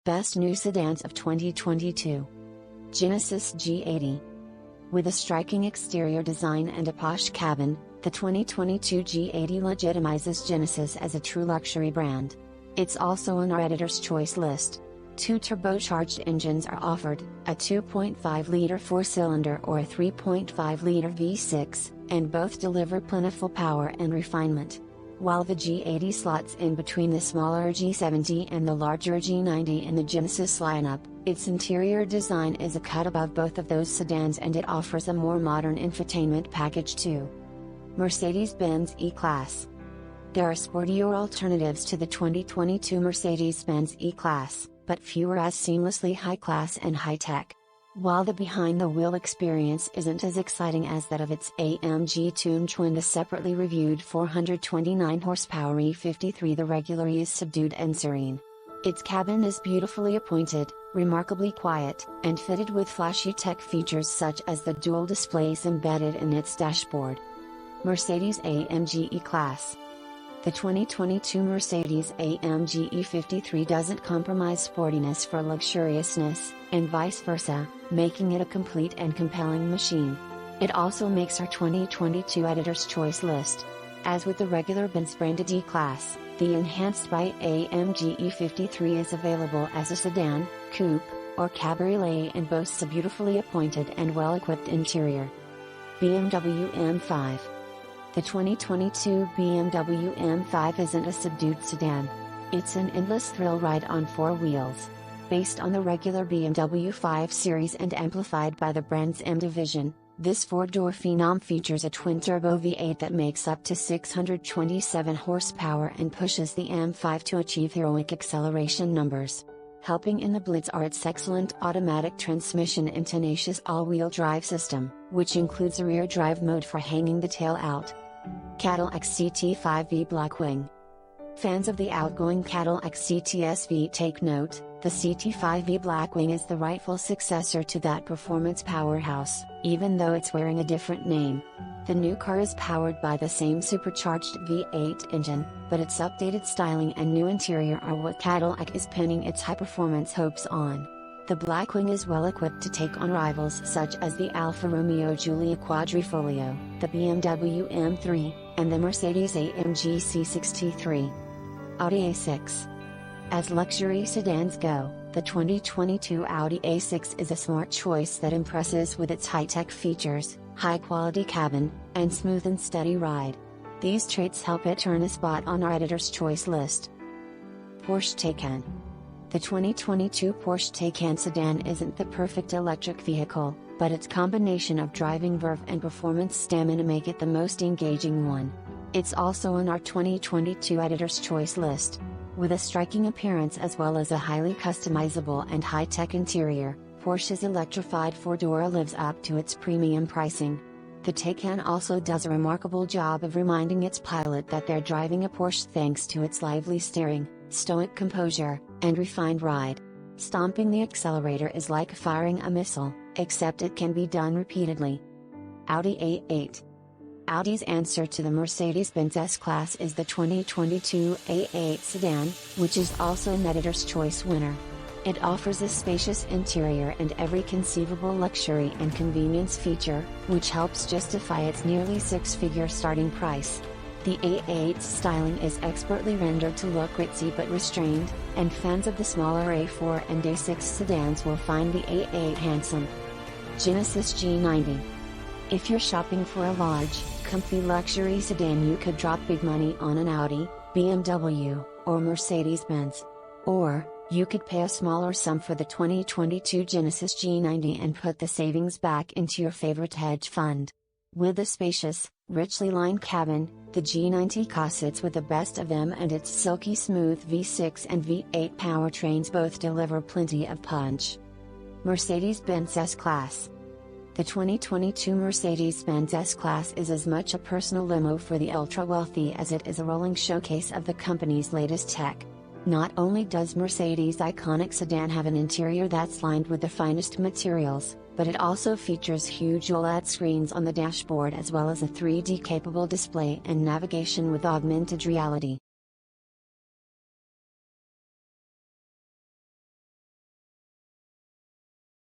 Best New Sedans of 2022. Genesis G80. With a striking exterior design and a posh cabin, the 2022 G80 legitimizes Genesis as a true luxury brand. It's also on our editor's choice list. Two turbocharged engines are offered, a 2.5-liter four-cylinder or a 3.5-liter V6, and both deliver plentiful power and refinement. While the G80 slots in between the smaller G70 and the larger G90 in the Genesis lineup, its interior design is a cut above both of those sedans and it offers a more modern infotainment package too. Mercedes-Benz E-Class. There are sportier alternatives to the 2022 Mercedes-Benz E-Class, but fewer as seamlessly high-class and high-tech. While the behind-the-wheel experience isn't as exciting as that of its AMG tuned twin, the separately reviewed 429 horsepower E53, the regular E is subdued and serene. Its cabin is beautifully appointed, remarkably quiet, and fitted with flashy tech features such as the dual displays embedded in its dashboard. Mercedes-AMG E-Class. The 2022 Mercedes-AMG E53 doesn't compromise sportiness for luxuriousness, and vice versa, making it a complete and compelling machine. It also makes our 2022 Editor's Choice list. As with the regular Benz-branded E-Class, the enhanced by AMG E53 is available as a sedan, coupe, or cabriolet and boasts a beautifully appointed and well-equipped interior. BMW M5. The 2022 BMW M5 isn't a subdued sedan. It's an endless thrill ride on four wheels. Based on the regular BMW 5 Series and amplified by the brand's M division, this four-door phenom features a twin-turbo V8 that makes up to 627 horsepower and pushes the M5 to achieve heroic acceleration numbers. Helping in the blitz are its excellent automatic transmission and tenacious all-wheel drive system, which includes a rear drive mode for hanging the tail out. Cadillac CT5V Blackwing. Fans of the outgoing Cadillac CT-SV take note, the CT5V Blackwing is the rightful successor to that performance powerhouse, even though it's wearing a different name. The new car is powered by the same supercharged V8 engine, but its updated styling and new interior are what Cadillac is pinning its high-performance hopes on. The Blackwing is well equipped to take on rivals such as the Alfa Romeo Giulia Quadrifoglio, the BMW M3, and the Mercedes-AMG C63. Audi A6. As luxury sedans go, the 2022 Audi A6 is a smart choice that impresses with its high-tech features, high-quality cabin, and smooth and steady ride. These traits help it earn a spot on our Editor's Choice list. Porsche Taycan. The 2022 Porsche Taycan sedan isn't the perfect electric vehicle, but its combination of driving verve and performance stamina make it the most engaging one. It's also on our 2022 Editor's Choice list. With a striking appearance as well as a highly customizable and high-tech interior, Porsche's electrified four-door lives up to its premium pricing. The Taycan also does a remarkable job of reminding its pilot that they're driving a Porsche thanks to its lively steering, stoic composure, and refined ride. Stomping the accelerator is like firing a missile, except it can be done repeatedly. Audi A8. Audi's answer to the Mercedes-Benz S-Class is the 2022 A8 sedan, which is also an Editor's Choice winner. It offers a spacious interior and every conceivable luxury and convenience feature, which helps justify its nearly six-figure starting price. The A8's styling is expertly rendered to look ritzy but restrained, and fans of the smaller A4 and A6 sedans will find the A8 handsome. Genesis G90. If you're shopping for a large, comfy luxury sedan, you could drop big money on an Audi, BMW, or Mercedes-Benz. Or, you could pay a smaller sum for the 2022 Genesis G90 and put the savings back into your favorite hedge fund. With a spacious, richly lined cabin, the G90 sits with the best of them, and its silky smooth V6 and V8 powertrains both deliver plenty of punch. Mercedes-Benz S-Class. The 2022 Mercedes-Benz S-Class is as much a personal limo for the ultra-wealthy as it is a rolling showcase of the company's latest tech. Not only does Mercedes' iconic sedan have an interior that's lined with the finest materials, but it also features huge OLED screens on the dashboard as well as a 3D-capable display and navigation with augmented reality.